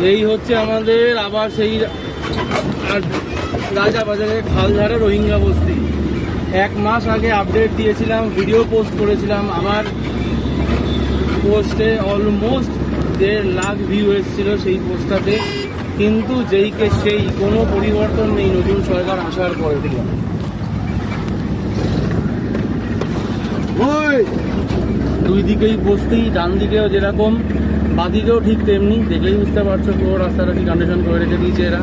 এই হচ্ছে আমাদের আবার সেই রাজাবাজারের খালধারে রোহিঙ্গা বস্তি। 1 মাস আগে আপডেট দিয়েছিলাম, ভিডিও পোস্ট করেছিলাম। আমার পোস্টে অলমোস্ট 1.5 লাখ ভিউ এসেছিল সেই পোস্টটাতে, কিন্তু যেইকে সেই কোনো পরিবর্তন নেই নতুন সরকার আসার পরে থেকে। দুই দিকেই বস্তি, ডান দিকেও যেরকম বাদিকেও ঠিক তেমনি, দেখলেই বুঝতে পারছো পুরো রাস্তাটা কি কন্ডিশন করে রেখে দিয়েছে এরা।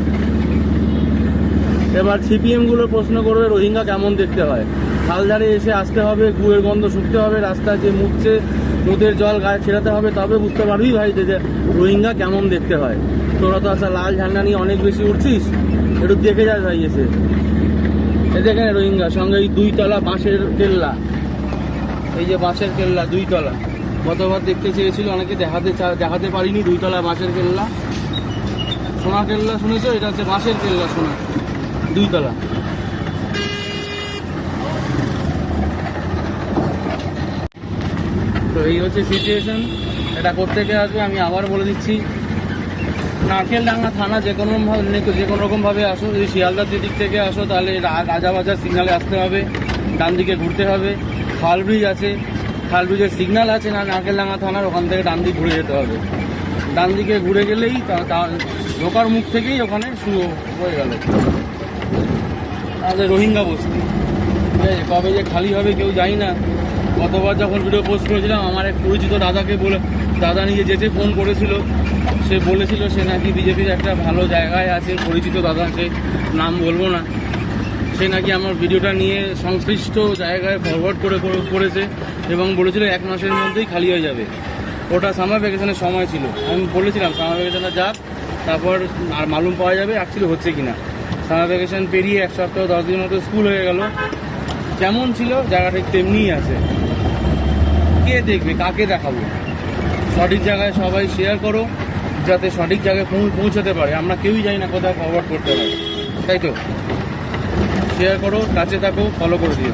এবার সিপিএম গুলো প্রশ্ন করবে রোহিঙ্গা কেমন দেখতে হয়। খালধারে এসে আসতে হবে, গুয়ের গন্ধ শুকতে হবে, রাস্তা যে মুখছে মুদের জল গায়ে ছেড়াতে হবে, তবে বুঝতে পারবি ভাই যে রোহিঙ্গা কেমন দেখতে হয়। তোরা তো আচ্ছা লাল ঝান্ডা নিয়ে অনেক বেশি উঠছিস, একটু দেখে যা ভাই এসে। এ দেখেন রোহিঙ্গা, সঙ্গে এই 2 তলা বাঁশের কেল্লা, এই যে বাঁশের কেল্লা 2 তলা। গতবার দেখতে চেয়েছিল অনেকে, দেখাতে পারিনি। 2 তলা বাঁশের কেল্লা, সোনা কেল্লা শুনেছো, এটা হচ্ছে বাঁশের কেল্লা সোনা, 2 তলা। তো এই হচ্ছে সিচুয়েশন। এটা কোত্থেকে আসবে আমি আবার বলে দিচ্ছি, নারকেলডাঙ্গা থানা যে কোনো রকমভাবে আসো। যদি শিয়ালদার দিক থেকে আসো তাহলে রাজাবাজার সিগনালে আসতে হবে, ডান দিকে ঘুরতে হবে। খাল ব্রিজ আছে, খাল ব্রিজের সিগন্যাল আছে না নারকেলডাঙ্গা থানার, ওখান থেকে ডান দিকে ঘুরে যেতে হবে। ডান দিকে ঘুরে গেলেই ঢোকার মুখ থেকেই ওখানে শুরু হয়ে গেল আমাদের রোহিঙ্গা বস্তি। ঠিক আছে, কবে যে খালি হবে কেউ জানি না। গতবার যখন ভিডিও পোস্ট করেছিলাম, আমার এক পরিচিত দাদাকে বলে, দাদা নিজে যেতে ফোন করেছিল, সে বলেছিল সে নাকি বিজেপির একটা ভালো জায়গায় আছে, পরিচিত দাদা, সে নাম বলবো না। সে নাকি আমার ভিডিওটা নিয়ে সংশ্লিষ্ট জায়গায় ফরওয়ার্ড করেছে এবং বলেছিল 1 মাসের মধ্যেই খালি হয়ে যাবে। ওটা সামার ভ্যাকেশনের সময় ছিল, আমি বলেছিলাম সামার ভ্যাকেশনটা যাক, তারপর আর মালুম পাওয়া যাবে অ্যাকচুয়ালি হচ্ছে কিনা। সামার ভ্যাকেশন পেরিয়ে 1 সপ্তাহ 10 দিনের মতো স্কুল হয়ে গেল। যেমন ছিল জায়গাটা তেমনিই আছে। কে দেখবে, কাকে দেখাবো? সঠিক জায়গায় সবাই শেয়ার করো, যাতে সঠিক জায়গায় পৌঁছাতে পারে। আমরা কেউই জানি না কোথায় ফরওয়ার্ড করতে পারে, তাই তো? শেয়ার করো, কাছে থাকো, ফলো করে দিও।